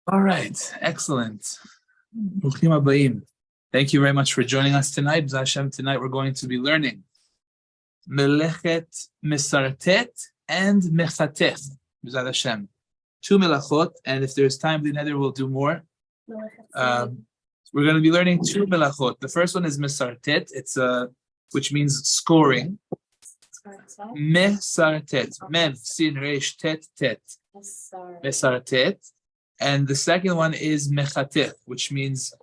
All right, excellent. Bruchim habayim. Thank you very much for joining us tonight. B'ezras Hashem, tonight we're going to be learning Melechet, Mesartet, and Mechatech. B'ezras Hashem. 2 Melachot, and if there's time, we'll do more. We're going to be learning 2 Melachot. The first one is Mesartet, which means scoring. Mesartet, Mem, Sin, Resh, Tet, Tet. Mesartet. And the second one is Mechatech, which means,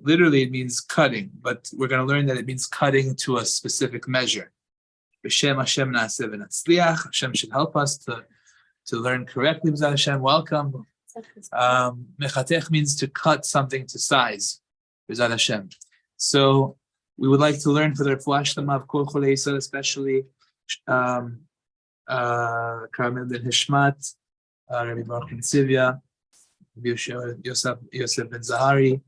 literally it means cutting, but we're going to learn that it means cutting to a specific measure. B'Shem Hashem na'aseh v'natzliach. Hashem should help us to learn correctly. B'ezras Hashem, welcome. Mechatech means to cut something to size. B'ezras Hashem. So we would like to learn for the refuah shlema of Kol Cholei Yisrael, especially Carmel ben Hishmat, Rabbi Baruch ben Tzivya, Yosef ben Zahari.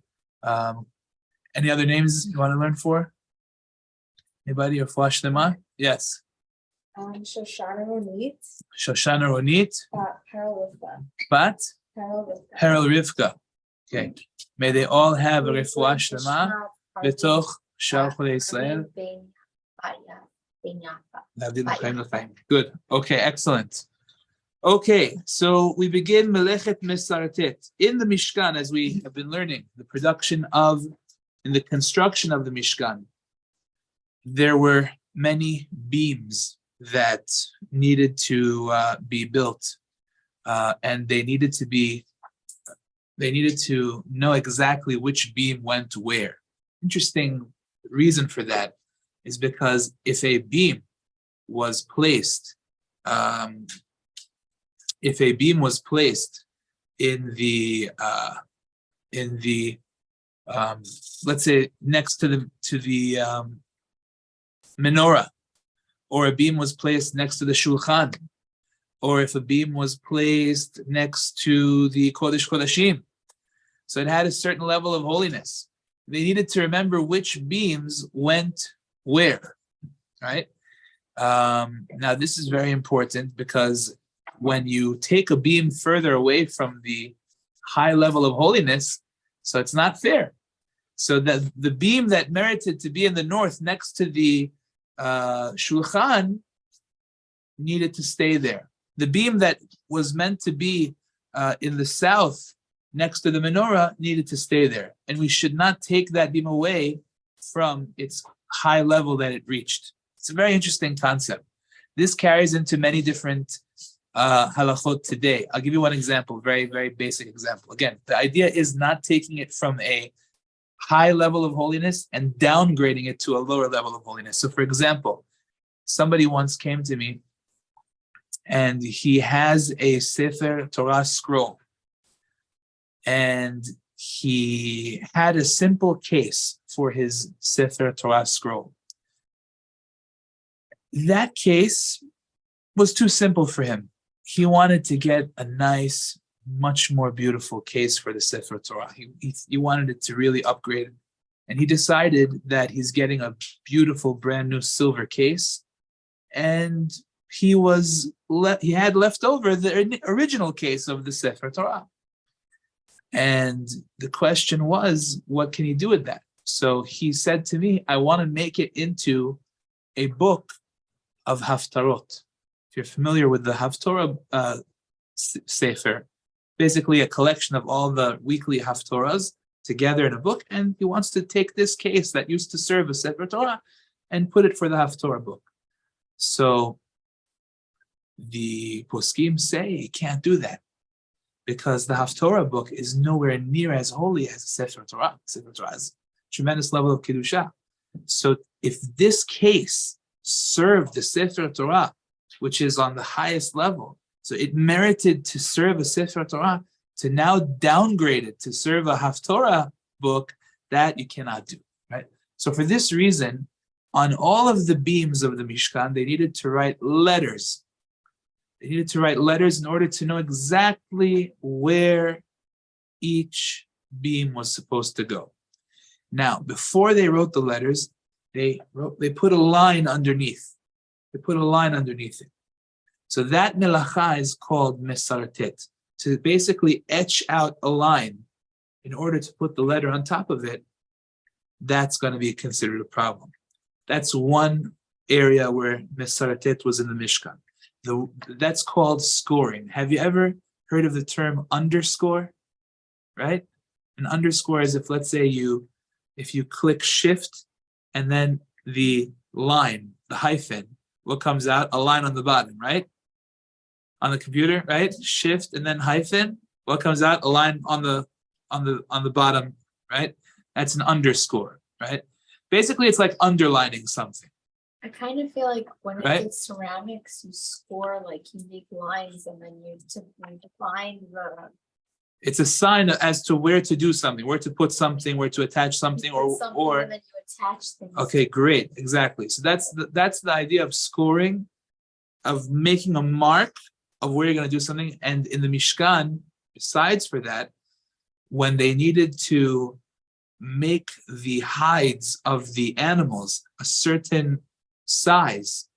Any other names you want to learn for? Anybody? Or Refuah Shlema? Yes. Shoshana Ronit. Shoshana Ronit. Harold Rivka. Bat? Harold Rivka. Okay. May they all have a Refuah Shlema b'toch Shar Cholei Yisrael. Good. Okay, excellent. Okay, so we begin Melechet Mesartet. In the Mishkan, as we have been learning, in the construction of the Mishkan, there were many beams that needed to be built, and they needed to know exactly which beam went where. Interesting reason for that is because if a beam was placed in the let's say next to the menorah, or a beam was placed next to the shulchan, or if a beam was placed next to the Kodesh Kodashim, so it had a certain level of holiness. They needed to remember which beams went where, right? Now this is very important because when you take a beam further away from the high level of holiness, so it's not fair. So that the beam that merited to be in the north next to the shulchan needed to stay there. The beam that was meant to be in the south next to the menorah needed to stay there. And we should not take that beam away from its high level that it reached. It's a very interesting concept. This carries into many different halachot today. I'll give you one example, very, very basic example. Again, the idea is not taking it from a high level of holiness and downgrading it to a lower level of holiness. So for example, somebody once came to me and he has a Sefer Torah scroll, and he had a simple case for his Sefer Torah scroll. That case was too simple for him. He wanted to get a nice, much more beautiful case for the Sefer Torah. He wanted it to really upgrade. And he decided that he's getting a beautiful, brand new silver case. And he had left over the original case of the Sefer Torah. And the question was, what can he do with that? So he said to me, I want to make it into a book of Haftarot. If you're familiar with the Haftorah Sefer, basically a collection of all the weekly Haftorahs together in a book, and he wants to take this case that used to serve a Sefer Torah and put it for the Haftorah book. So the poskim say he can't do that because the Haftorah book is nowhere near as holy as the Sefer Torah. Sefer Torah has a tremendous level of Kedusha. So if this case served the Sefer Torah, which is on the highest level, so it merited to serve a Sefer Torah, to now downgrade it to serve a Haftorah book, that you cannot do, right? So for this reason, on all of the beams of the Mishkan, they needed to write letters. They needed to write letters in order to know exactly where each beam was supposed to go. Now, before they wrote the letters, they put a line underneath. They put a line underneath it. So that melacha is called Mesartet. to basically etch out a line in order to put the letter on top of it, that's going to be considered a problem. That's one area where Mesartet was in the Mishkan. That's called scoring. Have you ever heard of the term underscore? Right? An underscore is if, let's say, if you click shift and then the line, the hyphen, what comes out? A line on the bottom, right? On the computer, right? Shift and then hyphen, what comes out? A line on the bottom, right? That's an underscore, right? Basically, it's like underlining something. I kind of feel like when Right? it's ceramics, you score like unique lines and then you define the. It's a sign as to where to do something, where to put something, where to attach something, or and then you attach things. okay, great, exactly. So that's the idea of scoring, of making a mark of where you're going to do something. And in the Mishkan, besides for that, when they needed to make the hides of the animals a certain size.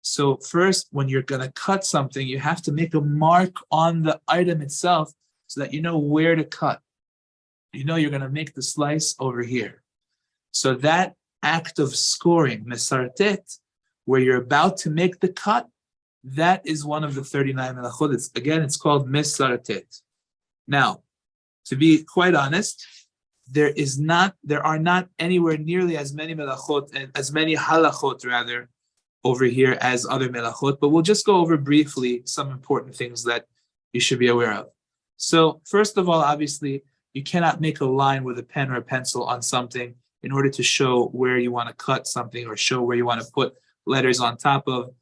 So first, when you're going to cut something, you have to make a mark on the item itself so that you know where to cut. You know you're going to make the slice over here. So that act of scoring, Mesartet, where you're about to make the cut, that is one of the 39 Melachot. It's called Mesartet. Now, to be quite honest, there are not anywhere nearly as many melachot and as many halachot rather over here as other melachot, but we'll just go over briefly some important things that you should be aware of. So first of all, obviously, you cannot make a line with a pen or a pencil on something in order to show where you want to cut something or show where you want to put letters on top of.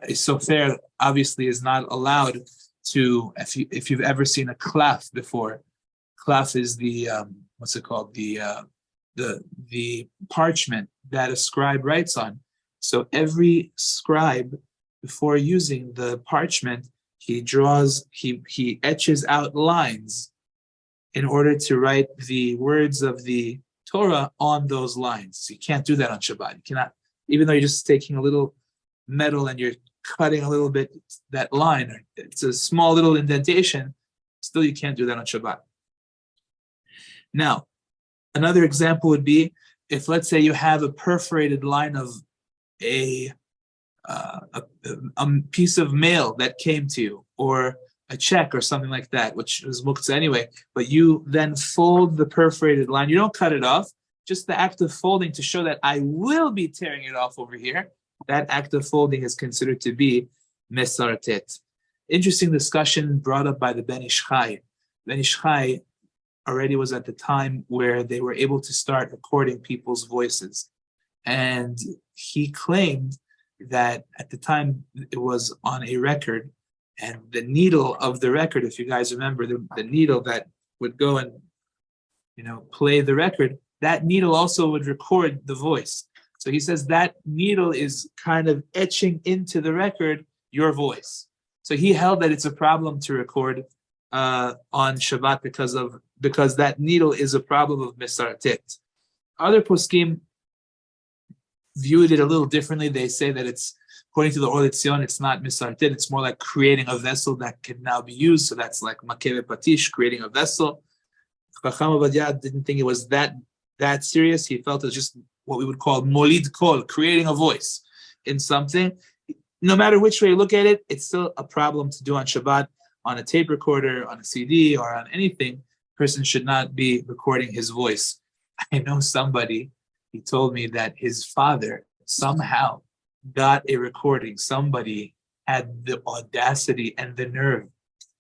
A sofer obviously is not allowed to, if you've ever seen a klaf before. Klaf is the what's it called? The parchment that a scribe writes on. So every scribe, before using the parchment, he etches out lines in order to write the words of the Torah on those lines. So you can't do that on Shabbat. You cannot, even though you're just taking a little metal and you're cutting a little bit that line. It's a small little indentation. Still, you can't do that on Shabbat. Now, another example would be if, let's say, you have a perforated line of a piece of mail that came to you, or a check or something like that, which is muktzah anyway, but you then fold the perforated line. You don't cut it off, just the act of folding to show that I will be tearing it off over here. That act of folding is considered to be Mesartet. Interesting discussion brought up by the Ben Ish Chai. Ben Ish Chai already was at the time where they were able to start recording people's voices. And he claimed that at the time it was on a record, and the needle of the record, if you guys remember, the needle that would go and play the record, that needle also would record the voice. So he says that needle is kind of etching into the record your voice. So he held that it's a problem to record on Shabbat because that needle is a problem of Mesartet. Other poskim viewed it a little differently. They say that it's, according to the Or L'Tzion, it's not Mesartet. It's more like creating a vessel that can now be used. So that's like Makeh Patish, creating a vessel. Chacham Ovadia didn't think it was that serious. He felt it was just what we would call molid kol, creating a voice in something. No matter which way you look at it, it's still a problem to do on Shabbat, on a tape recorder, on a CD, or on anything. A person should not be recording his voice. I know somebody, he told me that his father somehow got a recording. Somebody had the audacity and the nerve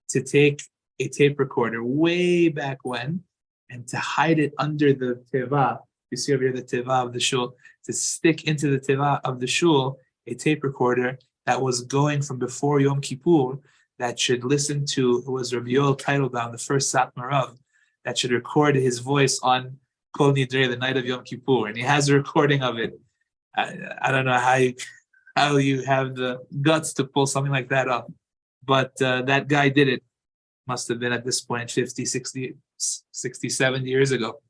to take a tape recorder way back when and to hide it under the teva. You see over here the teva of the shul, to stick into the teva of the shul a tape recorder that was going from before Yom Kippur, that should listen to, it was Rabbi Yoel Teitelbaum, the first Satmar Rav, that should record his voice on Kol Nidrei, the night of Yom Kippur, and he has a recording of it. I don't know how you have the guts to pull something like that off, but that guy did it. Must have been at this point 50, 60, 70 years ago.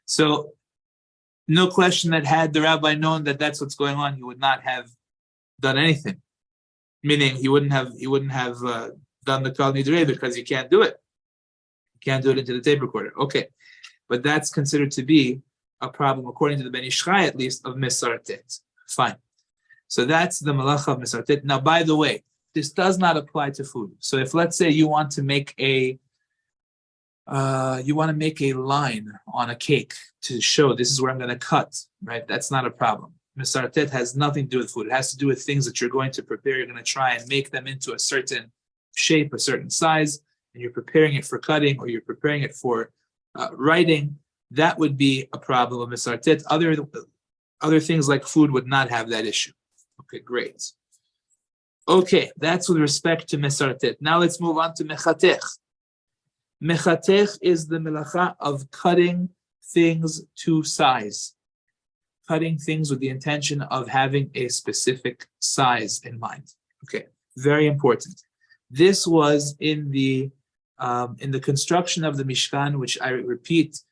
So no question that had the rabbi known that that's what's going on, he would not have done anything. Meaning he wouldn't have done the Kal Nidre because you can't do it. You can't do it into the tape recorder. Okay. But that's considered to be a problem, according to the Ben Ish Chai, at least, of Mesartet. Fine. So that's the Malacha of Mesartet. Now, by the way, this does not apply to food. So if, let's say, you want to make a line on a cake to show this is where I'm going to cut, right? That's not a problem. Mesartet has nothing to do with food. It has to do with things that you're going to prepare. You're going to try and make them into a certain shape, a certain size, and you're preparing it for cutting, or you're preparing it for writing. That would be a problem of Mesartet. Other things like food would not have that issue. Okay, great. Okay, that's with respect to Mesartet. Now let's move on to Mechatech. Mechatech is the melacha of cutting things to size. Cutting things with the intention of having a specific size in mind. Okay, very important. This was in the construction of the Mishkan, which I repeat,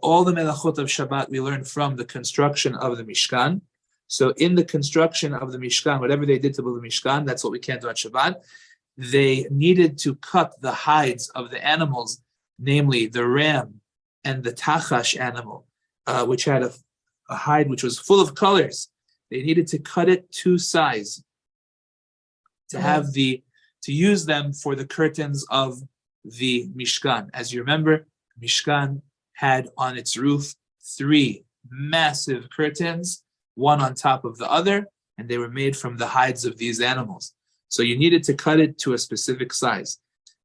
all the Melachot of Shabbat we learn from the construction of the Mishkan. So in the construction of the Mishkan, whatever they did to build the Mishkan, that's what we can't do on Shabbat. They needed to cut the hides of the animals, namely the ram and the tachash animal, which had a hide which was full of colors. They needed to cut it to size to use them for the curtains of the Mishkan. As you remember, Mishkan had on its roof 3 massive curtains, one on top of the other, and they were made from the hides of these animals. So you needed to cut it to a specific size.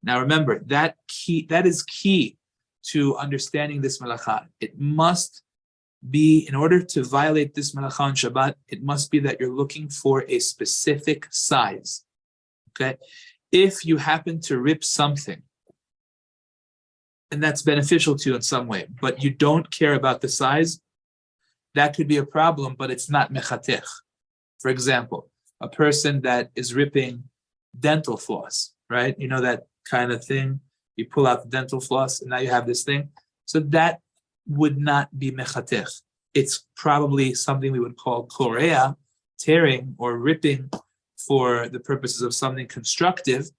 Now remember, that is key to understanding this melacha. It must be, in order to violate this melacha on Shabbat, it must be that you're looking for a specific size. Okay? If you happen to rip something, and that's beneficial to you in some way, but you don't care about the size, that could be a problem, but it's not Mechatech. For example, a person that is ripping dental floss, right? You know that kind of thing? You pull out the dental floss, and now you have this thing. So that would not be Mechatech. It's probably something we would call korea, tearing or ripping for the purposes of something constructive,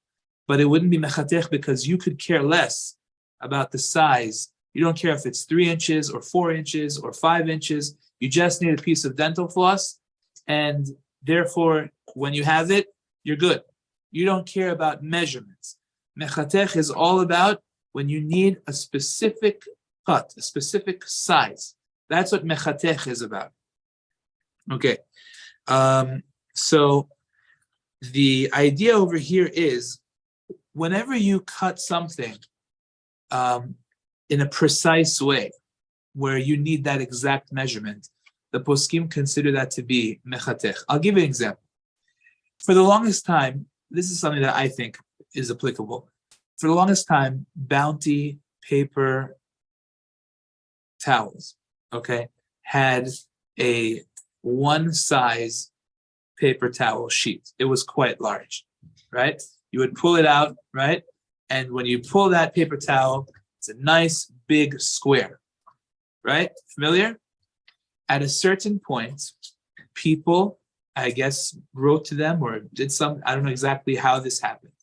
but it wouldn't be Mechatech because you could care less about the size. You don't care if it's 3 inches or 4 inches or 5 inches. You just need a piece of dental floss, and therefore, when you have it, you're good. You don't care about measurements. Mechatech is all about when you need a specific cut, a specific size. That's what Mechatech is about. Okay. So the idea over here is whenever you cut something in a precise way, where you need that exact measurement, the poskim consider that to be Mechatech. I'll give you an example. For the longest time, this is something that I think is applicable. For the longest time, Bounty paper towels, okay, had a one size paper towel sheet. It was quite large, right? You would pull it out, right? And when you pull that paper towel, it's a nice big square, right? Familiar? At a certain point, people, I guess, wrote to them or did some, I don't know exactly how this happened.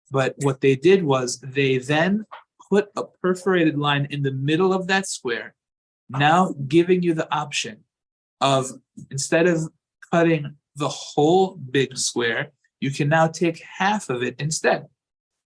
But what they did was they then put a perforated line in the middle of that square, now giving you the option of, instead of cutting the whole big square, you can now take half of it instead,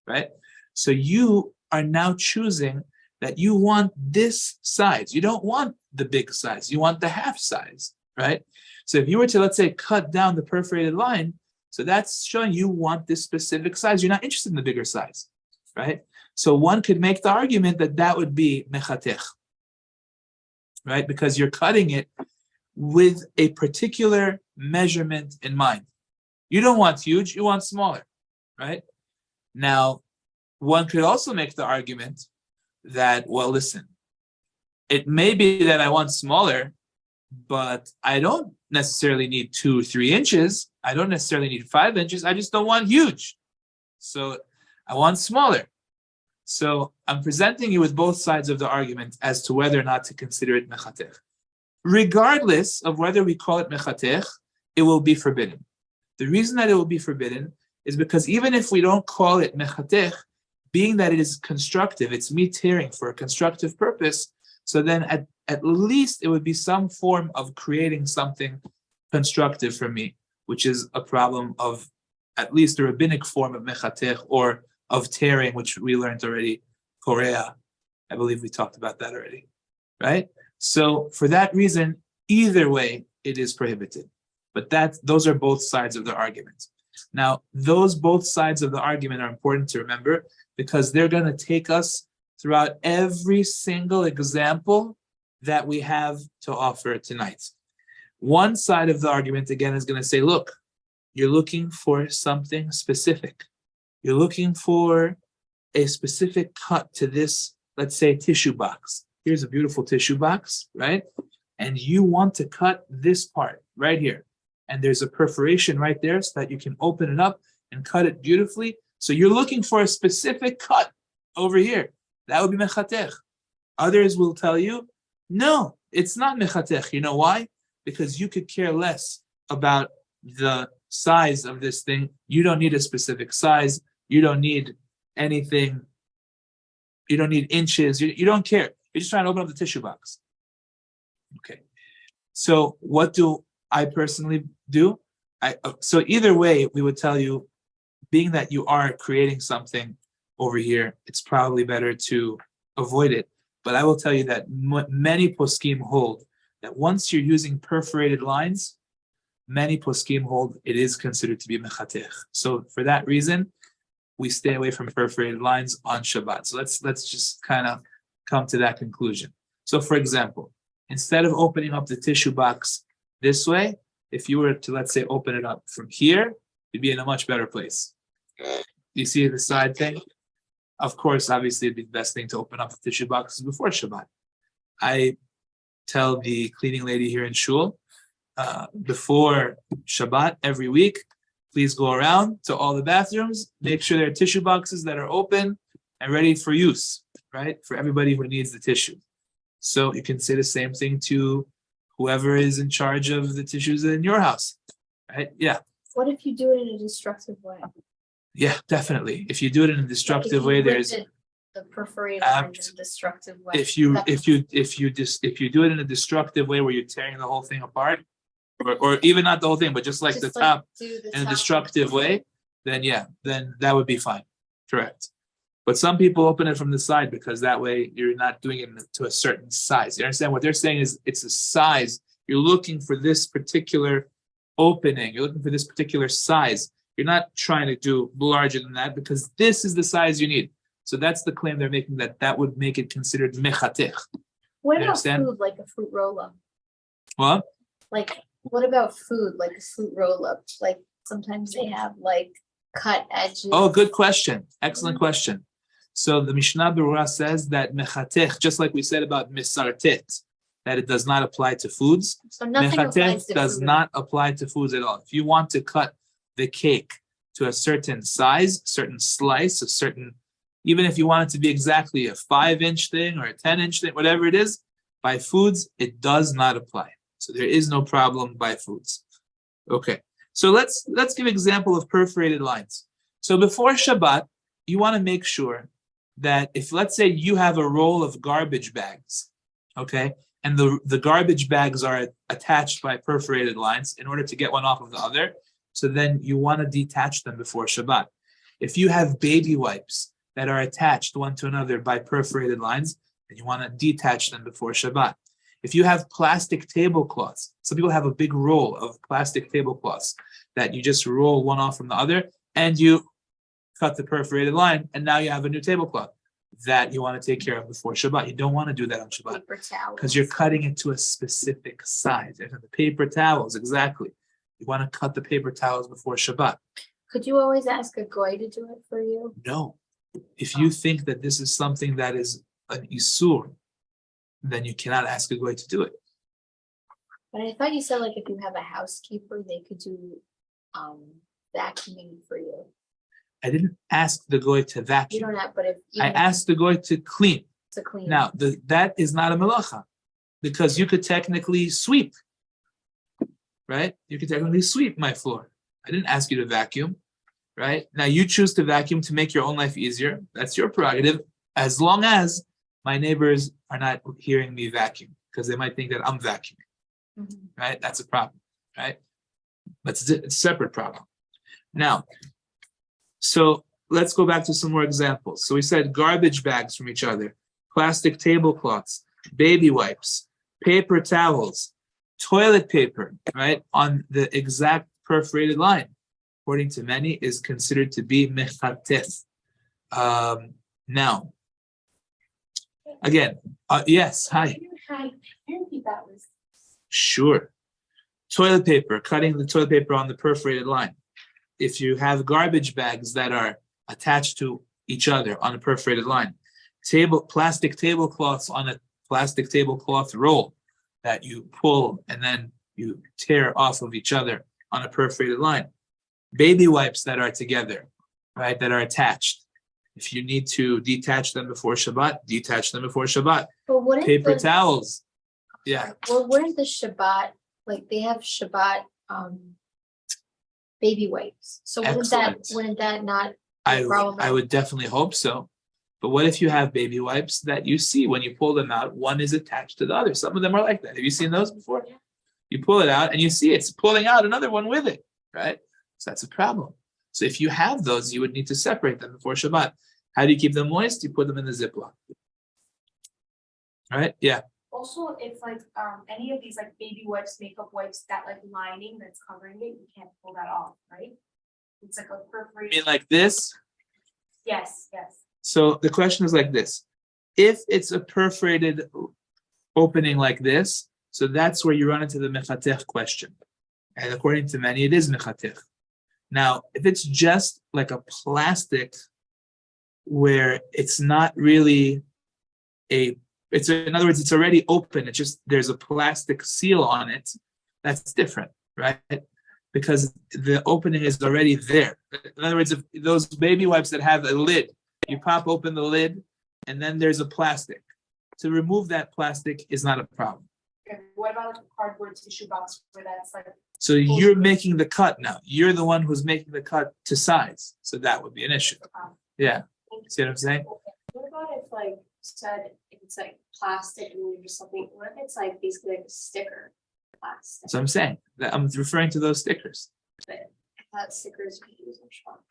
right? So you are now choosing that you want this size. You don't want the big size. You want the half size, right? So if you were to, let's say, cut down the perforated line, so that's showing you want this specific size. You're not interested in the bigger size, right? So one could make the argument that that would be Mechatech, right? Because you're cutting it with a particular measurement in mind. You don't want huge, you want smaller, right? Now, one could also make the argument that, well, listen, it may be that I want smaller, but I don't necessarily need 2 or 3 inches. I don't necessarily need 5 inches. I just don't want huge. So I want smaller. So I'm presenting you with both sides of the argument as to whether or not to consider it Mechatech. Regardless of whether we call it Mechatech, it will be forbidden. The reason that it will be forbidden is because even if we don't call it Mechatech, being that it is constructive, it's me tearing for a constructive purpose, so then at least it would be some form of creating something constructive for me, which is a problem of at least a rabbinic form of Mechatech or of tearing, which we learned already, Korea. I believe we talked about that already, right? So for that reason, either way, it is prohibited. But those are both sides of the argument. Now, those both sides of the argument are important to remember because they're going to take us throughout every single example that we have to offer tonight. One side of the argument, again, is going to say, look, you're looking for something specific. You're looking for a specific cut to this, let's say, tissue box. Here's a beautiful tissue box, right? And you want to cut this part right here. And there's a perforation right there so that you can open it up and cut it beautifully. So you're looking for a specific cut over here. That would be Mechatech. Others will tell you, no, it's not Mechatech. You know why? Because you could care less about the size of this thing. You don't need a specific size. You don't need anything. You don't need inches. You don't care. You're just trying to open up the tissue box. Okay. So what do I personally do? So either way, we would tell you, being that you are creating something over here, it's probably better to avoid it. But I will tell you that many poskim hold that once you're using perforated lines, many poskim hold it is considered to be mechatech. So for that reason, we stay away from perforated lines on Shabbat. So let's just kind of come to that conclusion. So for example, instead of opening up the tissue box this way, if you were to, let's say, open it up from here, you'd be in a much better place. You see the side thing? Of course, obviously, it'd be the best thing to open up the tissue boxes before Shabbat. I tell the cleaning lady here in Shul, before Shabbat every week, please go around to all the bathrooms, make sure there are tissue boxes that are open and ready for use, right? For everybody who needs the tissue. So you can say the same thing to whoever is in charge of the tissues in your house, right? Yeah. What if you do it in a destructive way? Yeah, definitely. If you do it in a destructive way, there's the perforated lines in a destructive way. If you do it in a destructive way where you're tearing the whole thing apart, or even not the whole thing, but just like the top in a destructive way, then that would be fine. Correct. But some people open it from the side because that way you're not doing it to a certain size. You understand what they're saying is it's a size. You're looking for this particular opening. You're looking for this particular size. You're not trying to do larger than that because this is the size you need. So that's the claim they're making, that would make it considered mechatech. What about food, like a fruit roll-up? What? Like, what about food, like a fruit roll-up? Like, sometimes they have, like, cut edges. Oh, good question. Excellent question. So the Mishnah Berurah says that Mechatech, just like we said about Mesartet, that it does not apply to foods. So nothing Mechatech does not apply to foods at all. If you want to cut the cake to a certain size, certain slice, a certain, even if you want it to be exactly a 5-inch thing or a 10-inch thing, whatever it is, by foods, it does not apply. So there is no problem by foods. Okay. So let's give an example of perforated lines. So before Shabbat, you want to make sure that if, let's say, you have a roll of garbage bags, okay, and the garbage bags are attached by perforated lines in order to get one off of the other, so then you want to detach them before Shabbat. If you have baby wipes that are attached one to another by perforated lines, then you want to detach them before Shabbat. If you have plastic tablecloths, some people have a big roll of plastic tablecloths that you just roll one off from the other, and you cut the perforated line, and now you have a new tablecloth that you want to take care of before Shabbat. You don't want to do that on Shabbat because you're cutting it to a specific size. And the paper towels, exactly. You want to cut the paper towels before Shabbat. Could you always ask a goy to do it for you? No. If you think that this is something that is an isur, then you cannot ask a goy to do it. But I thought you said, like, if you have a housekeeper, they could do vacuuming for you. I didn't ask the goy to vacuum. You don't have, but if I asked the goy to clean. To clean. Now, that is not a melacha because you could technically sweep, right? You could technically sweep my floor. I didn't ask you to vacuum. right? Now you choose to vacuum to make your own life easier. That's your prerogative, as long as my neighbors are not hearing me vacuum, because they might think that I'm vacuuming, right? That's a problem, right? That's a separate problem. Now, so let's go back to some more examples. So we said garbage bags from each other, plastic tablecloths, baby wipes, paper towels, toilet paper, right? On the exact perforated line, according to many, is considered to be Mechatech. Now, again, yes, hi. Sure. Toilet paper, cutting the toilet paper on the perforated line. If you have garbage bags that are attached to each other on a perforated line, plastic tablecloths on a plastic tablecloth roll that you pull and then you tear off of each other on a perforated line, baby wipes that are together, right, that are attached. If you need to detach them before Shabbat, detach them before Shabbat. But paper towels. Yeah. Well, wouldn't the Shabbat, like they have Shabbat baby wipes? So wouldn't that not be a problem? I would definitely hope so. But what if you have baby wipes that you see when you pull them out, one is attached to the other? Some of them are like that. Have you seen those before? Yeah. You pull it out and you see it's pulling out another one with it, right? So that's a problem. So if you have those, you would need to separate them before Shabbat. How do you keep them moist? You put them in the Ziploc. All right? Yeah. Also, if like any of these like baby wipes, makeup wipes, that like lining that's covering it, you can't pull that off, right? It's like a perforated. You mean like this? Yes, yes. So the question is like this. If it's a perforated opening like this, so that's where you run into the Mechatech question. And according to many, it is Mechatech. Now, if it's just like a plastic where it's not really in other words, it's already open, it's just there's a plastic seal on it, that's different, right? Because the opening is already there. In other words, if those baby wipes that have a lid, you pop open the lid and then there's a plastic. To remove that plastic is not a problem. Okay, what about like a cardboard tissue box where that's like? So you're making the cut now. You're the one who's making the cut to size. So that would be an issue. Yeah. See what I'm saying? What about if like said if it's like plastic and you're just something, what if it's like basically like a sticker plastic? So I'm saying that I'm referring to those stickers. But I thought stickers we use in shop.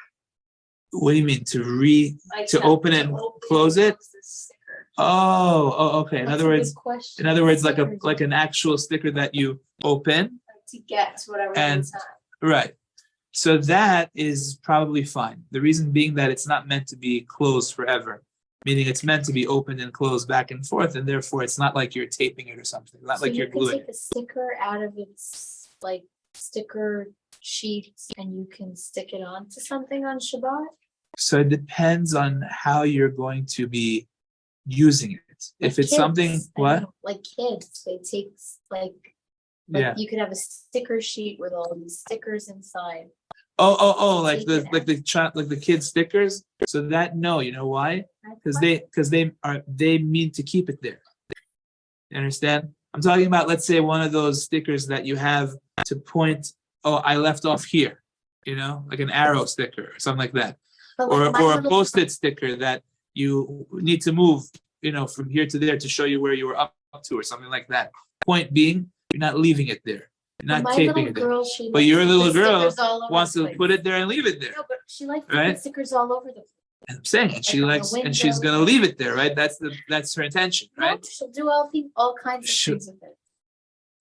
What do you mean to open it and close it? The sticker. Oh, okay. In That's other a good words, question. like an actual sticker that you open. Like to get to whatever And- inside. Right. So that is probably fine. The reason being that it's not meant to be closed forever, meaning it's meant to be opened and closed back and forth, and therefore it's not like you're taping it or something, not So like you you're can gluing take it. a sticker out of its like sticker sheets and you can stick it onto something on Shabbat. So it depends on how you're going to be using it. If it's something, what? Like kids, they take like Yeah. you could have a sticker sheet with all these stickers inside. Oh, like Take the it like the child like the kids stickers. So that no, you know why? Because they mean to keep it there. You understand? I'm talking about, let's say, one of those stickers that you have to point, oh, I left off here, like an arrow sticker or something like that. But Or like my or a little- post-it sticker that you need to move, from here to there to show you where you were up to or something like that. Point being, you're not leaving it there. You're not my taping little it there. girl, she But likes your to little put girl stickers all over wants the to place. put it there and leave it there. No, but she likes to Right? put stickers all over the place. And I'm saying, and she Like on the likes, and she's window. gonna leave it there, right? That's her intention, No, right? she'll do all kinds of She'll- things with it.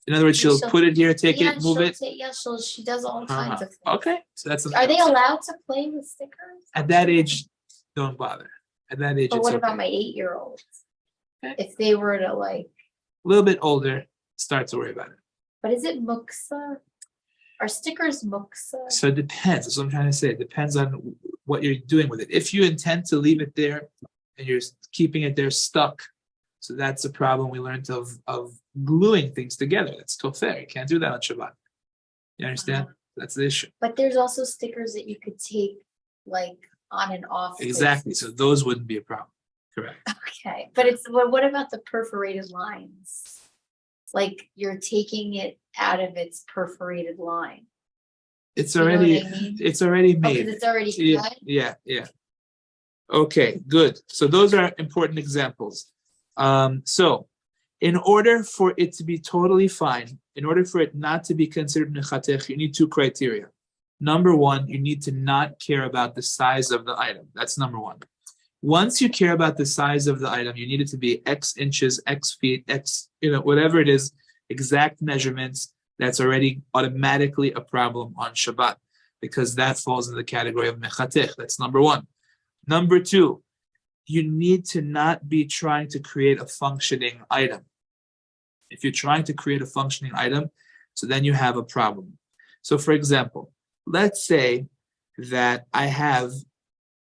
In other words, she'll she'll- put it here, take Yeah, it, move she'll it. she does all kinds Uh-huh. of things. Okay, so that's Are they allowed to play with stickers? at that age, don't bother. At that age, But it's what okay. about my 8-year-olds? Okay. If they were to like, A little bit older, start to worry about it. but is it muksa? Are stickers muksa? So it depends. That's what I'm trying to say. It depends on what you're doing with it. If you intend to leave it there and you're keeping it there stuck, so that's a problem we learned of gluing things together. That's fair. You can't do that on Shabbat. You understand? That's the issue. But there's also stickers that you could take like on and off. Exactly. places. So those wouldn't be a problem. Correct. Okay, but what about the perforated lines? Like you're taking it out of its perforated line. It's You know what already, I mean? it's already Oh, made. 'cause it's already Yeah, cut? yeah. Okay, good. So those are important examples. So in order for it to be totally fine, in order for it not to be considered Mechatech, you need two criteria. Number one, you need to not care about the size of the item. That's number one. Once you care about the size of the item, you need it to be X inches, X feet, X, whatever it is, exact measurements. That's already automatically a problem on Shabbat because that falls in the category of Mechatech. That's number one. Number two, you need to not be trying to create a functioning item. If you're trying to create a functioning item, so then you have a problem. So for example, let's say that I have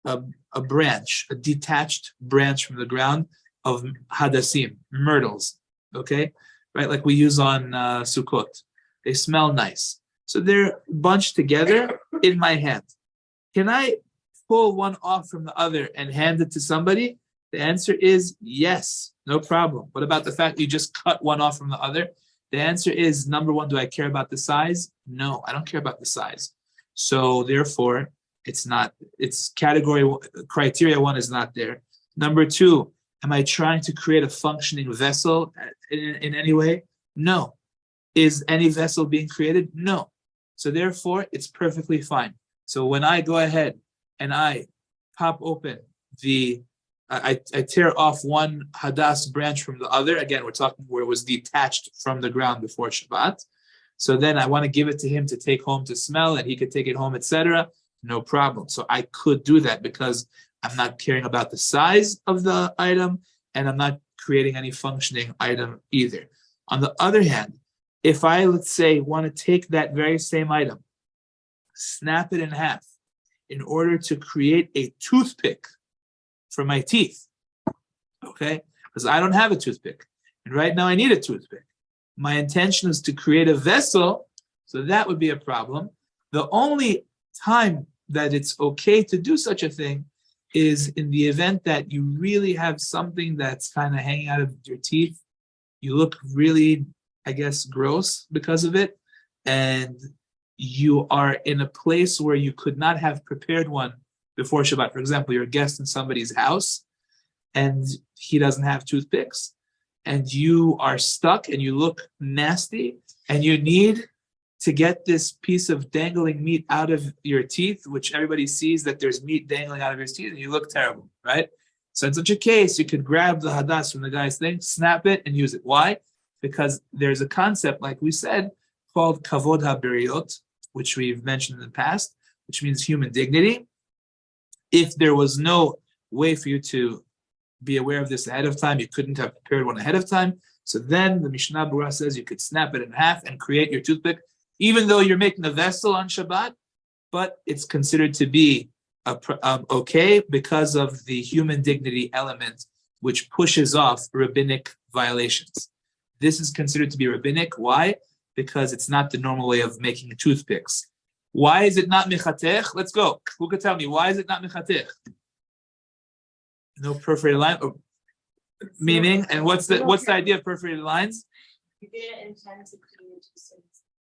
a branch, a detached branch from the ground of hadassim, myrtles, okay? Right, like we use on Sukkot. They smell nice. So they're bunched together in my hand. Can I pull one off from the other and hand it to somebody? The answer is yes, no problem. What about the fact you just cut one off from the other? The answer is, number one, do I care about the size? No, I don't care about the size. So therefore, it's criteria one is not there. Number two, am I trying to create a functioning vessel in any way? No. Is any vessel being created? No. So therefore, it's perfectly fine. So when I go ahead and I pop open I tear off one hadas branch from the other. Again, we're talking where it was detached from the ground before Shabbat. So then I want to give it to him to take home to smell, and he could take it home, etc. No problem. So I could do that because I'm not caring about the size of the item, and I'm not creating any functioning item either. On the other hand, if I, let's say, want to take that very same item, snap it in half in order to create a toothpick for my teeth, okay? Because I don't have a toothpick. And right now I need a toothpick. My intention is to create a vessel, so that would be a problem. The only time that it's okay to do such a thing is in the event that you really have something that's kind of hanging out of your teeth. You look really, I guess, gross because of it. And you are in a place where you could not have prepared one before Shabbat. For example, you're a guest in somebody's house and he doesn't have toothpicks and you are stuck and you look nasty and you need to get this piece of dangling meat out of your teeth, which everybody sees that there's meat dangling out of your teeth and you look terrible, right? So in such a case, you could grab the hadas from the guy's thing, snap it and use it. Why? Because there's a concept, like we said, called kavod haberiot, which we've mentioned in the past, which means human dignity. If there was no way for you to be aware of this ahead of time, you couldn't have prepared one ahead of time. So then the Mishnah Berurah says you could snap it in half and create your toothpick, even though you're making a vessel on Shabbat, but it's considered to be okay because of the human dignity element, which pushes off rabbinic violations. This is considered to be rabbinic. Why? Because it's not the normal way of making toothpicks. Why is it not Mechatech? Let's go. Who could tell me why is it not Mechatech? No perforated line. Meaning, and what's the idea of perforated lines? You didn't intend to create two.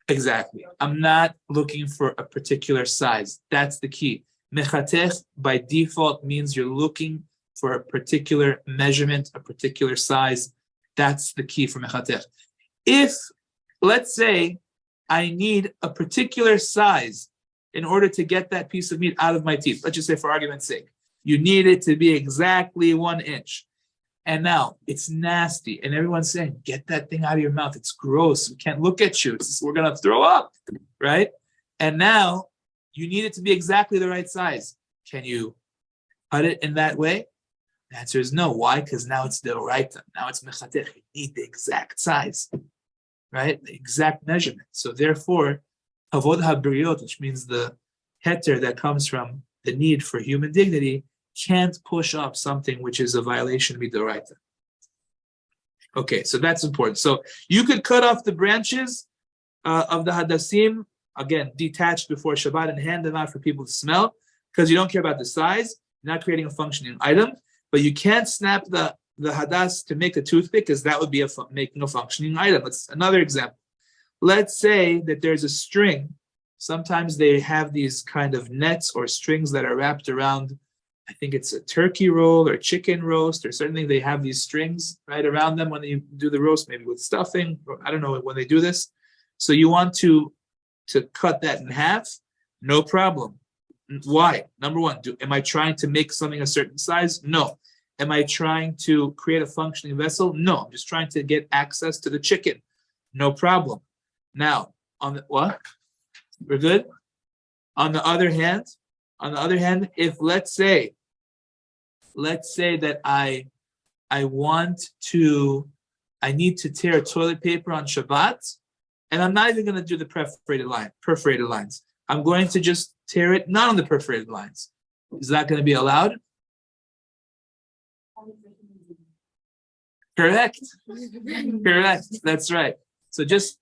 Exactly. I'm not looking for a particular size. That's the key. Mechatech by default means you're looking for a particular measurement, a particular size. That's the key for Mechatech. If, let's say, I need a particular size in order to get that piece of meat out of my teeth. Let's just say, for argument's sake, you need it to be exactly 1 inch. And now it's nasty. And everyone's saying, get that thing out of your mouth. It's gross. We can't look at you. We're going to throw up, right? And now you need it to be exactly the right size. Can you cut it in that way? The answer is no. Why? Because now it's the right. Now it's Mechatech. You need the exact size. Right? The exact measurement. So therefore, kavod habriot, which means the heter that comes from the need for human dignity, can't push up something which is a violation of midoraita. Okay, so that's important. So you could cut off the branches of the hadassim, again, detached before Shabbat, and hand them out for people to smell, because you don't care about the size, you're not creating a functioning item, but you can't snap the hadas to make a toothpick, because that would be making a functioning item. Let's another example. Let's say that there's a string Sometimes they have these kind of nets or strings that are wrapped around, I think it's a turkey roll or chicken roast or certainly they have these strings right around them when you do the roast, maybe with stuffing, or I don't know when they do this. So you want to cut that in half, no problem. Why? Number one, am I trying to make something a certain size? No. Am I trying to create a functioning vessel? No. I'm just trying to get access to the chicken. No problem. Now, on the what? We're good? On the other hand, if let's say that I need to tear toilet paper on Shabbat, and I'm not even going to do the perforated lines. I'm going to just tear it not on the perforated lines. Is that going to be allowed? Correct. Correct. That's right. So just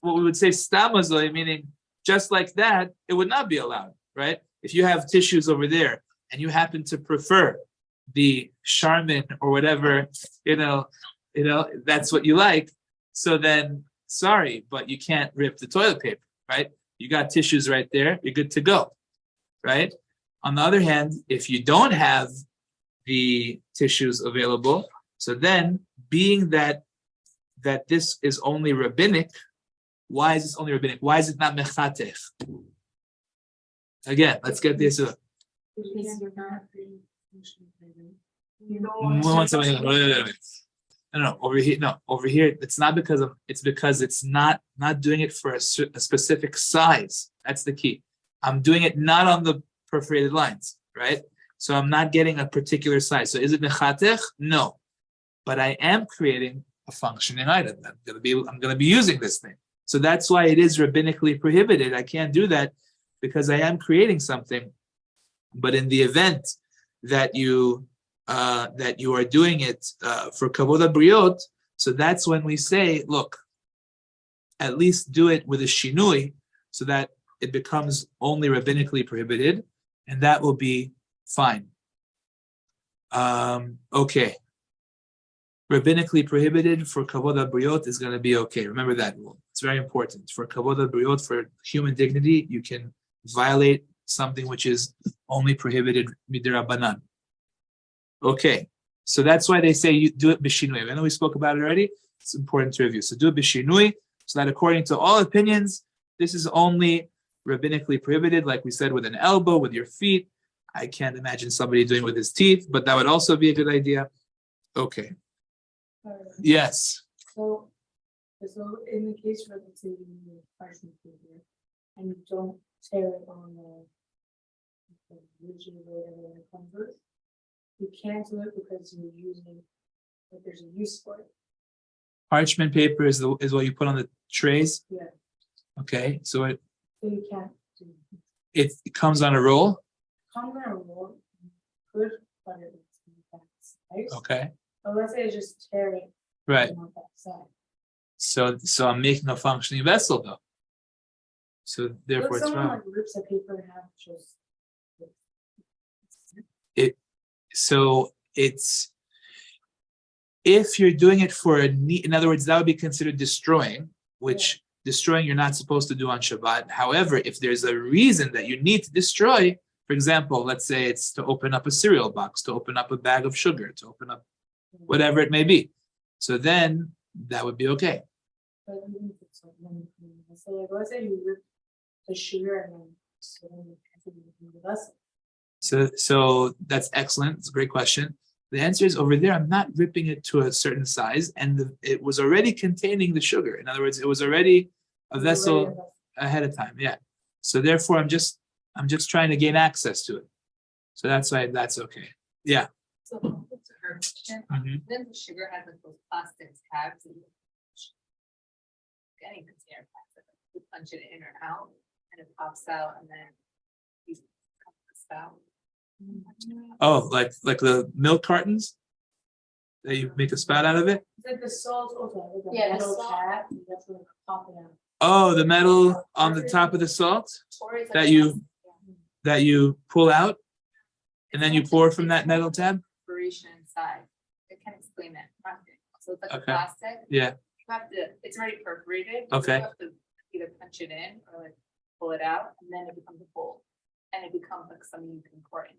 what we would say stamazoi, meaning just like that, it would not be allowed, right? If you have tissues over there and you happen to prefer the Charmin or whatever, that's what you like. So then, sorry, but you can't rip the toilet paper, right? You got tissues right there. You're good to go, right? On the other hand, if you don't have the tissues available, so then being that this is only rabbinic, why is this only rabbinic? Why is it not Mechatech? Again, let's get this. Because you're not being you don't One second. Wait. No, over here. No, over here. It's not because it's not doing it for a specific size. That's the key. I'm doing it not on the perforated lines, right? So I'm not getting a particular size. So is it Mechatech? No, but I am creating a functioning item. I'm gonna be using this thing. So that's why it is rabbinically prohibited. I can't do that because I am creating something. But in the event that you are doing it for kavod habriot, so that's when we say, look, at least do it with a shinui, so that it becomes only rabbinically prohibited, and that will be fine. Okay. Rabbinically prohibited for kavod habriot is going to be okay. Remember that rule. It's very important. For kavod habriot, for human dignity, you can violate something which is only prohibited midrabanan. Okay, so that's why they say you do it b'shinui. I know we spoke about it already. It's important to review. So do it b'shinui, so that according to all opinions, this is only rabbinically prohibited, like we said, with an elbow, with your feet. I can't imagine somebody doing it with his teeth, but that would also be a good idea. Okay. Yes. So in the case where let's say you use parchment paper and you don't tear it on the rigid or whatever it comes with, you can't do it because you're using, like there's a use for it. Parchment paper is what you put on the trays. Yeah. Okay, so So you can't do it comes on a roll. common roll, good, but it's that size. Okay, But let's say I just tear it. right. On that side. So I'm making a functioning vessel though. So therefore But it's someone wrong. like rips a paper in half just. So it's if you're doing it for in other words, that would be considered destroying, which destroying you're not supposed to do on Shabbat. However, if there's a reason that you need to destroy, for example, let's say it's to open up a cereal box, to open up a bag of sugar, to open up whatever it may be. So then that would be okay. But even if it's like so like let's say you rip the sugar and then so then you have to do the vessel. So that's excellent. It's a great question. The answer is over there, I'm not ripping it to a certain size, and it was already containing the sugar. In other words, it was already a vessel ahead of time. Yeah. So therefore, I'm just trying to gain access to it. So that's why that's okay. Yeah. So to her question, Mhm. then the sugar has like those plastic tabs and any container packs that you punch it in or out and it pops out and then you come to the spout. Oh, like the milk cartons that you make a spout out of it. It's like the salt also, like a Yeah, the metal salt. cap, you have to like pop it out. Oh, the metal on the top of the salt Or it's that like- you pull out, and then you pour from that metal tab. Perforation inside. I can't explain it. So it's like a Okay. plastic. Yeah. You have to, it's already perforated. Okay. You have to either punch it in or like pull it out, and then it becomes a bowl. And it becomes like something you can pour in.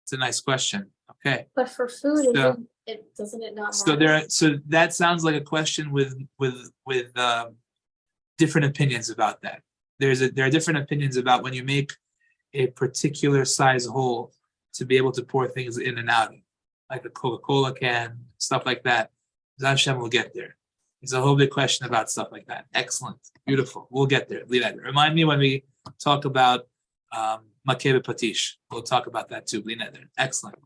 It's a nice question. Okay. But for food, So- doesn't it not So matter? so that sounds like a question with different opinions about that. There are different opinions about when you make a particular size hole to be able to pour things in and out, like a Coca-Cola can, stuff like that. Hashem will get there. There's a whole big question about stuff like that. Excellent, beautiful. We'll get there. Leave that. Remind me when we talk about makeh patish. We'll talk about that too. Leave that there. Excellent.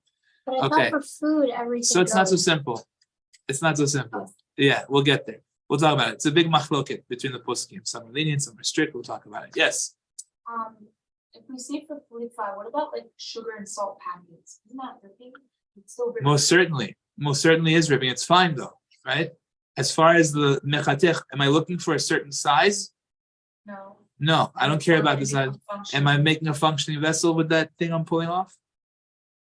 But I okay. thought for food, everything. So it's not so goes. simple. It's not so simple. Yeah, we'll get there. We'll talk about it. It's a big machloket between the poskim. Some are lenient, some are strict. We'll talk about it. Yes. If we say for 45, what about like sugar and salt packets? Isn't that ripping? It's still ripping. Most certainly is ripping. It's fine though, right? As far as the Mechatech, am I looking for a certain size? No. No, I don't care about the size. Function. Am I making a functioning vessel with that thing I'm pulling off?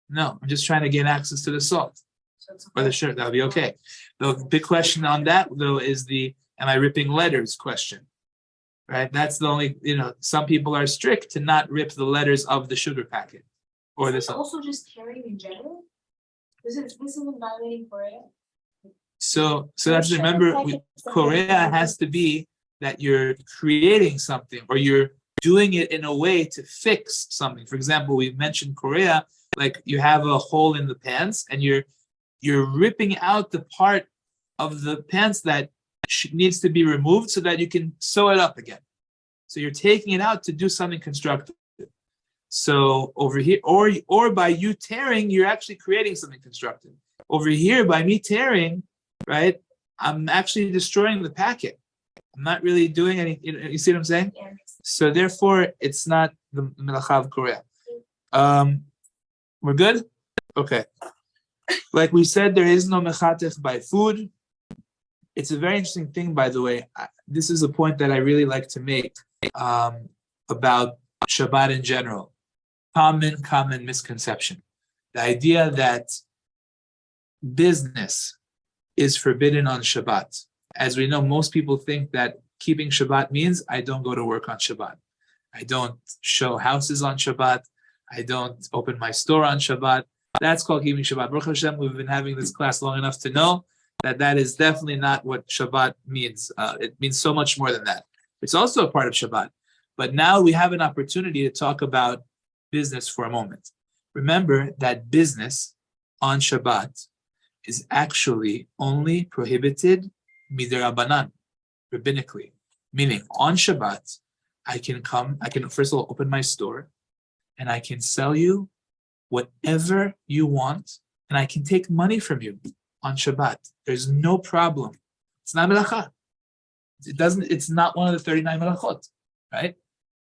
No, I'm just trying to gain access to the salt So it's or the okay. sugar. That would be okay. The big question on that though is am I ripping letters question? Right? That's the only, some people are strict to not rip the letters of the sugar packet or Is the this salt. also just carrying in general? This isn't violating Korea? So The that's, sugar remember, packets don't Korea have has to be that you're creating something or you're doing it in a way to fix something. For example, we mentioned Korea, like you have a hole in the pants and you're ripping out the part of the pants that needs to be removed so that you can sew it up again. So you're taking it out to do something constructive. So over here, or by you tearing, you're actually creating something constructive. Over here, by me tearing, right, I'm actually destroying the packet. I'm not really doing any, you see what I'm saying? Yeah. So therefore, it's not the Melacha of Korea. We're good? Okay. Like we said, there is no Mechatech by food. It's a very interesting thing, by the way. This is a point that I really like to make about Shabbat in general. Common misconception. The idea that business is forbidden on Shabbat. As we know, most people think that keeping Shabbat means I don't go to work on Shabbat. I don't show houses on Shabbat. I don't open my store on Shabbat. That's called keeping Shabbat. Baruch Hashem, we've been having this class long enough to know that is definitely not what Shabbat means. It means so much more than that. It's also a part of Shabbat. But now we have an opportunity to talk about business for a moment. Remember that business on Shabbat is actually only prohibited midirabanan, rabbinically. Meaning on Shabbat, I can first of all open my store and I can sell you whatever you want and I can take money from you on Shabbat. There's no problem. It's not melacha. It's not one of the 39 melachot, right?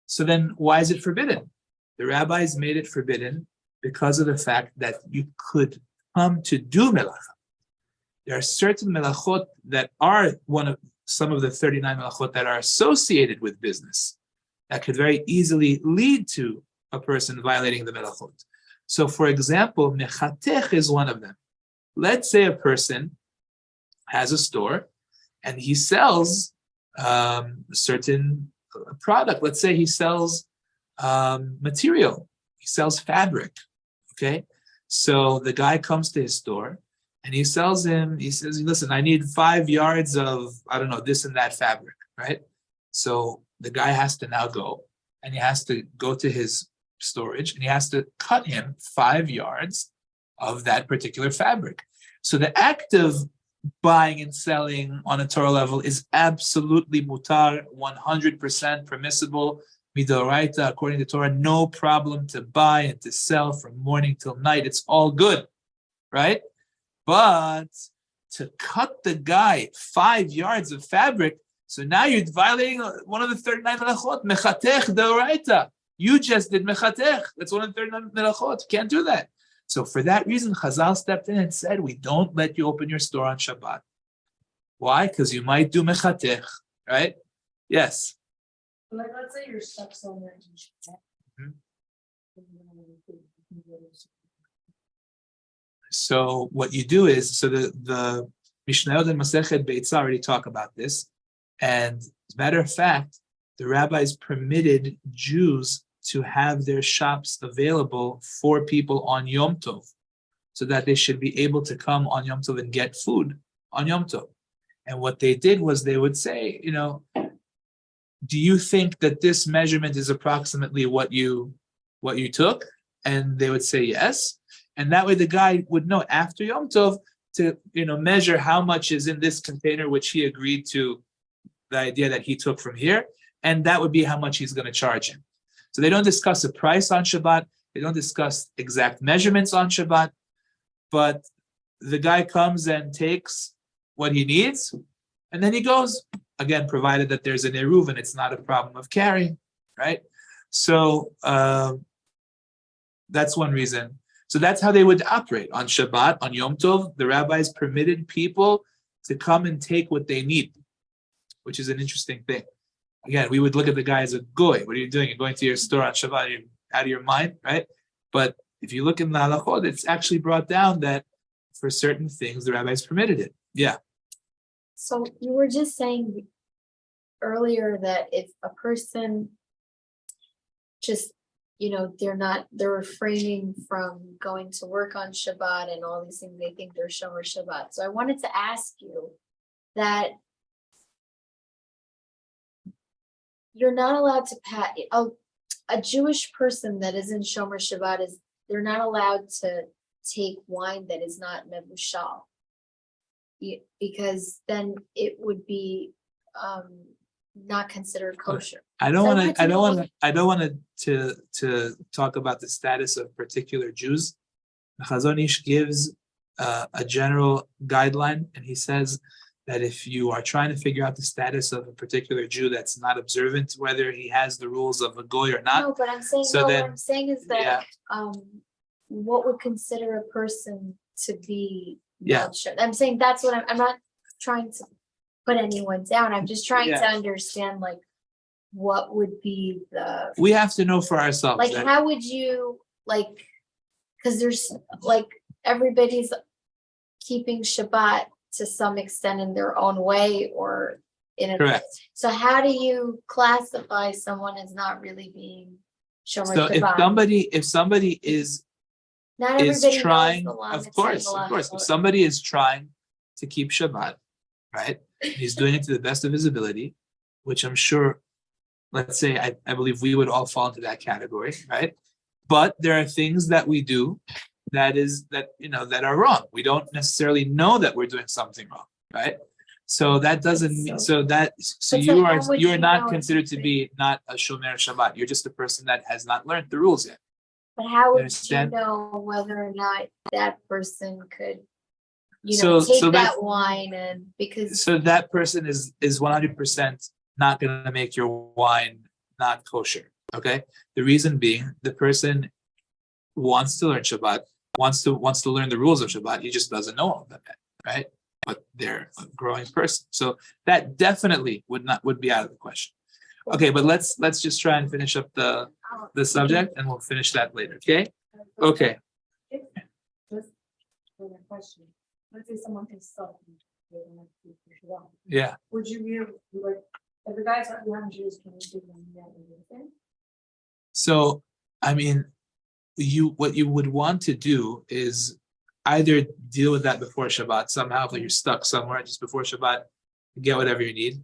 So then why is it forbidden? The rabbis made it forbidden because of the fact that you could come to do melacha. There are certain melachot that are some of the 39 melachot that are associated with business that could very easily lead to a person violating the melachot. So for example, Mechatech is one of them. Let's say a person has a store and he sells a certain product. Let's say he sells material. He sells fabric. Okay. So the guy comes to his store and he says, listen, I need 5 yards of, I don't know, this and that fabric, right? So the guy has to now go and he has to go to his storage and he has to cut him 5 yards of that particular fabric. So the act of buying and selling on a Torah level is absolutely mutar, 100% permissible, midoraita, according to Torah, no problem to buy and to sell from morning till night. It's all good, right? But to cut the guy 5 yards of fabric, so now you're violating one of the 39 melachot, Mechatech deoraita. You just did Mechatech. That's one of the 39 melachot. You can't do that. So for that reason, Chazal stepped in and said, we don't let you open your store on Shabbat. Why? Because you might do Mechatech, right? Yes. Like, let's say you're stuck somewhere in Shabbat. Mhm. So what you do is, so the Mishnayot and Masechet Beitzah already talk about this. And as a matter of fact, the rabbis permitted Jews to have their shops available for people on Yom Tov, so that they should be able to come on Yom Tov and get food on Yom Tov. And what they did was they would say, do you think that this measurement is approximately what you took? And they would say yes. And that way the guy would know after Yom Tov to measure how much is in this container, which he agreed to the idea that he took from here, and that would be how much he's going to charge him. So they don't discuss the price on Shabbat, they don't discuss exact measurements on Shabbat, but the guy comes and takes what he needs, and then he goes, again, provided that there's an eruv and it's not a problem of carrying, right? So that's one reason. So that's how they would operate on Shabbat, on Yom Tov. The rabbis permitted people to come and take what they need, which is an interesting thing. Again, we would look at the guy as a goy. What are you doing? You're going to your store on Shabbat, you're out of your mind, right? But if you look in the halachot, it's actually brought down that for certain things, the rabbis permitted it. Yeah. So you were just saying earlier that if a person just, they're refraining from going to work on Shabbat and all these things, they think they're Shomer Shabbat. So I wanted to ask you that you're not allowed to a Jewish person that is in Shomer Shabbat they're not allowed to take wine that is not mevushal, because then it would be not considered kosher. I don't want to talk about the status of particular Jews. The Chazon Ish gives a general guideline, and he says that if you are trying to figure out the status of a particular Jew that's not observant, whether he has the rules of a goy or not. No, but I'm saying, what I'm saying is that what would consider a person to be not sure. I'm saying that's what I'm not trying to put anyone down. I'm just trying to understand what would be the. We have to know for ourselves. How would you because there's everybody's keeping Shabbat to some extent in their own way or in a. Correct. So how do you classify someone as not really being Shomer Shabbat? If somebody is not is everybody trying, knows the law, of course, if somebody is trying to keep Shabbat, right? He's doing it to the best of his ability, which I'm sure, let's say, I believe we would all fall into that category, right? But there are things that we do that are wrong. We don't necessarily know that we're doing something wrong, right? So that doesn't mean you are not considered to be not a shomer Shabbat. You're just a person that has not learned the rules yet. But how would you know whether or not that person could, take that wine and because so that person is 100% not going to make your wine not kosher. Okay, the reason being the person wants to learn Shabbat, wants to learn the rules of Shabbat. He just doesn't know all of them yet, right? But they're a growing person, so that definitely would be out of the question. Okay, but let's just try and finish up the subject, and we'll finish that later. Okay. Just for the question, let's say someone is stuck. Yeah. Would you be able to if the guys are young Jews, can you give them that? So, I mean, what you would want to do is either deal with that before Shabbat somehow. If you're stuck somewhere just before Shabbat, get whatever you need.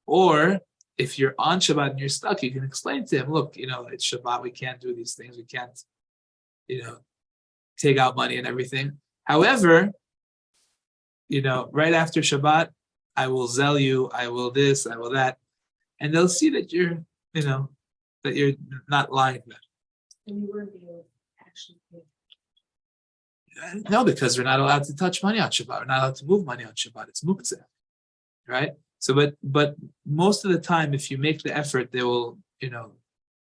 Or if you're on Shabbat and you're stuck, you can explain to him, look, it's Shabbat, we can't do these things, we can't, take out money and everything. However, right after Shabbat, I will zell you, I will this, I will that. And they'll see that you're, that you're not lying to them. And you wouldn't be able to actually pay. No, because we're not allowed to touch money on Shabbat. We're not allowed to move money on Shabbat. It's muktzeh, right? So, but most of the time, if you make the effort, they will,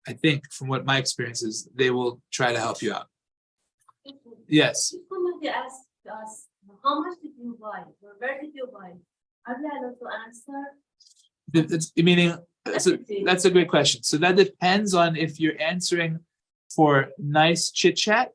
I think from what my experience is, they will try to help you out. Yes. If somebody asks us, how much did you buy? Or where did you buy? Are we allowed to answer? Meaning, that's a great question. So that depends on if you're answering for nice chit chat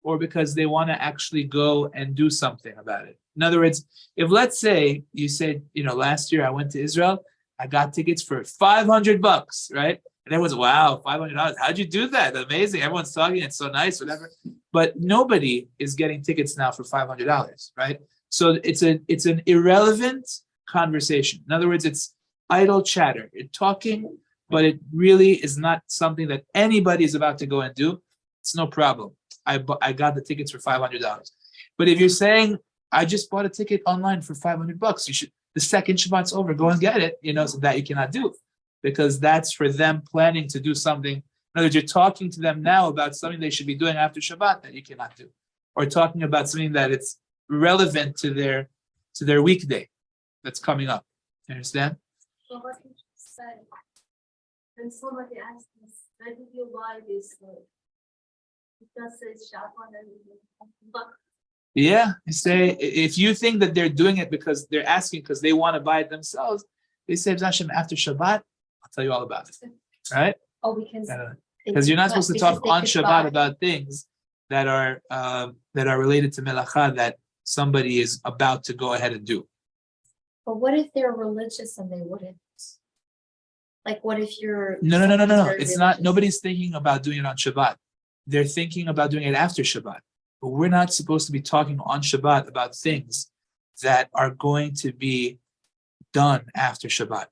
or because they want to actually go and do something about it. In other words, if let's say you said, last year I went to Israel, I got tickets for $500, right? And everyone's, wow, $500. How'd you do that? Amazing. Everyone's talking. It's so nice, whatever. But nobody is getting tickets now for $500, right? So it's an irrelevant conversation. In other words, it's idle chatter. You're talking, but it really is not something that anybody is about to go and do. It's no problem. I got the tickets for $500. But if you're saying, I just bought a ticket online for $500, you should, the second Shabbat's over, go and get it, so that you cannot do. Because that's for them planning to do something. In other words, you're talking to them now about something they should be doing after Shabbat that you cannot do. Or talking about something that it's relevant to their weekday that's coming up. You understand? So what you just said, when somebody asks us, where did you buy this? It does say Shabbat and Yeah, you say if you think that they're doing it because they're asking because they want to buy it themselves, they say Hashem after Shabbat. I'll tell you all about it, right? Oh, Because you're not supposed to talk on Shabbat about things that are related to Melachot that somebody is about to go ahead and do. But what if they're religious and they wouldn't? Like, what if you're No. very It's not. religious? Nobody's thinking about doing it on Shabbat. They're thinking about doing it after Shabbat. But we're not supposed to be talking on Shabbat about things that are going to be done after Shabbat.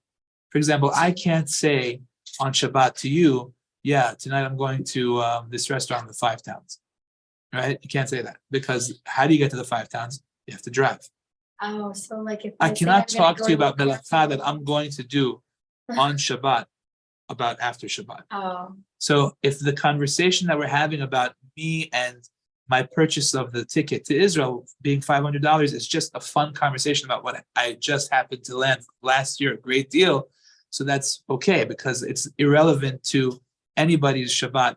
For example, I can't say on Shabbat to you, yeah, tonight I'm going to this restaurant in the Five Towns. Right? You can't say that because how do you get to the Five Towns? You have to drive. Oh, so like if I say cannot I'm gonna talk go to you a about Melachah that festival. I'm going to do on Shabbat about after Shabbat. Oh, So if the conversation that we're having about me and my purchase of the ticket to Israel being $500 is just a fun conversation about what I just happened to land last year, a great deal. So that's okay because it's irrelevant to anybody's Shabbat,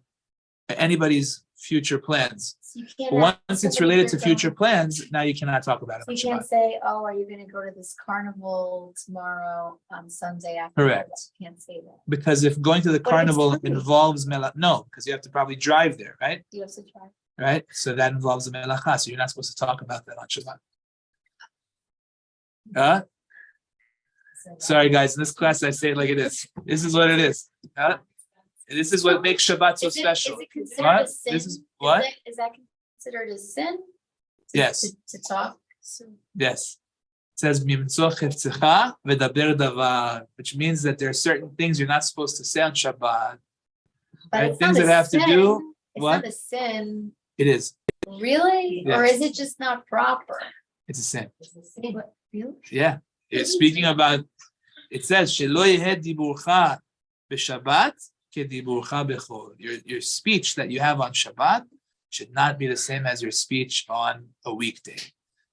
anybody's future plans. so you can't. But ask once it's somebody related if to they're future going- plans, now you cannot talk about it So on you can't Shabbat. say, "Oh, are you going to go to this carnival tomorrow on Sunday after?" Correct. Shabbat? You can't say that. Because if going to the What if it's carnival free? involves no, because you have to probably drive there, right? You have to try. Right? So that involves the melachah. So you're not supposed to talk about that on Shabbat. Sorry, guys. In this class, I say it like it is. This is what it is. This is what makes Shabbat so Is special. it considered What? a sin? This is what? Is that considered a sin? Yes. To talk. So, Yes. It says "Mimtzo chefzecha v'daber davar," which means that there are certain things you're not supposed to say on Shabbat. but Right? it's Things not a that have to sin. do- It's what? not a sin, It is. really, or Yes. is it just not proper? It's a sin. What, really? Yeah. It's speaking about. It says "Shelo yeheh diburcha b'Shabbat kediburcha b'chol." Your speech that you have on Shabbat should not be the same as your speech on a weekday.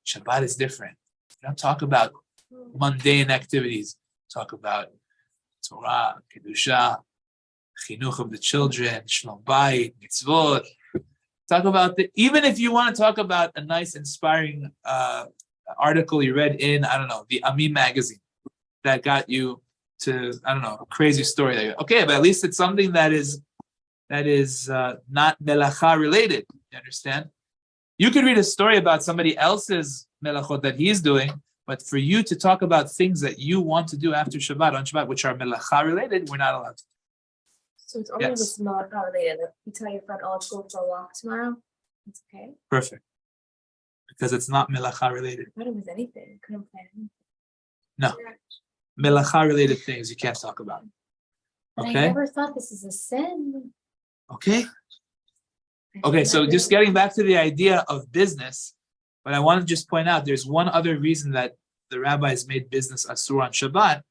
Shabbat is different. You don't talk about mundane activities. Talk about Torah, Kedusha, Chinuch of the children, Shlom Bayit, Mitzvot. Talk about even if you want to talk about a nice, inspiring article you read in, I don't know, the Ami magazine that got you to, I don't know, a crazy story. Okay, but at least it's something that is not melacha related. You understand? You could read a story about somebody else's melachot that he's doing, but for you to talk about things that you want to do after Shabbat, on Shabbat, which are melacha related, we're not allowed to. So it's only Yes. with not related. If you tell your friend, "Oh, let's go for a walk tomorrow," it's okay. Perfect. Because it's not melacha related. I thought it was anything. I couldn't plan anything. No. Melacha related things you can't talk about. But I Okay? never thought this is a sin. Okay? Okay, so just getting back to the idea of business, but I want to just point out there's one other reason that the rabbis made business asur on Shabbat,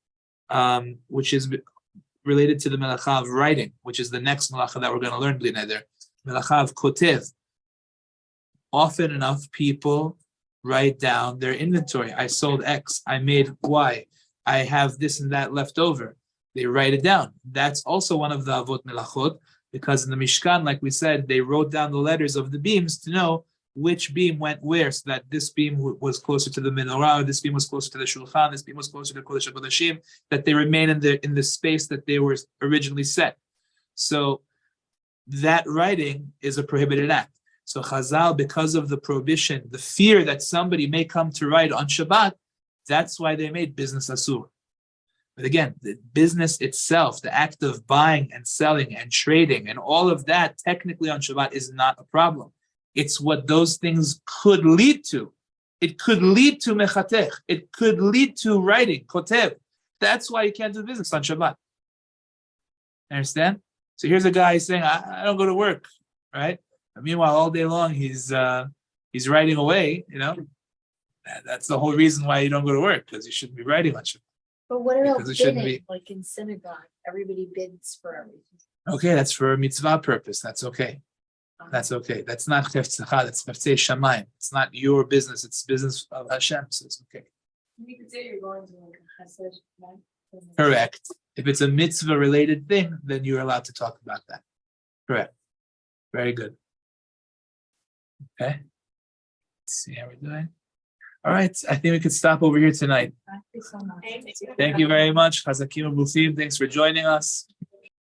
which is related to the melacha of writing, which is the next melacha that we're going to learn, bli neder, melacha of kotev. Often enough, people write down their inventory. I sold X, I made Y, I have this and that left over. They write it down. That's also one of the avot melachot, because in the Mishkan, like we said, they wrote down the letters of the beams to know which beam went where, so that this beam was closer to the menorah, or this beam was closer to the shulchan, this beam was closer to Kodesh HaKodashim, that they remain in the space that they were originally set. So that writing is a prohibited act. So Chazal, because of the prohibition, the fear that somebody may come to write on Shabbat, that's why they made business asur. But again, the business itself, the act of buying and selling and trading and all of that technically on Shabbat is not a problem. It's what those things could lead to. It could lead to Mechatech. It could lead to writing, kotev. That's why you can't do business on Shabbat. Understand? So here's a guy saying, I don't go to work, right? And meanwhile, all day long, he's writing away, That's the whole reason why you don't go to work, because you shouldn't be writing on Shabbat. But what about Because it shouldn't bidding, be. like in synagogue, everybody bids for everything. Okay, that's for a mitzvah purpose. That's okay. That's okay. That's not cheftzcha, that's cheftei shamayim. It's not your business, it's business of Hashem, so it's okay. You could say you're going to like a chesed, right? Correct. If it's a mitzvah related thing, then you're allowed to talk about that. Correct. Very good. Okay. Let's see how we're doing. All right. I think we could stop over here tonight. Thank you so much. Thank you very much. Chazakim Ubufim. Thanks for joining us.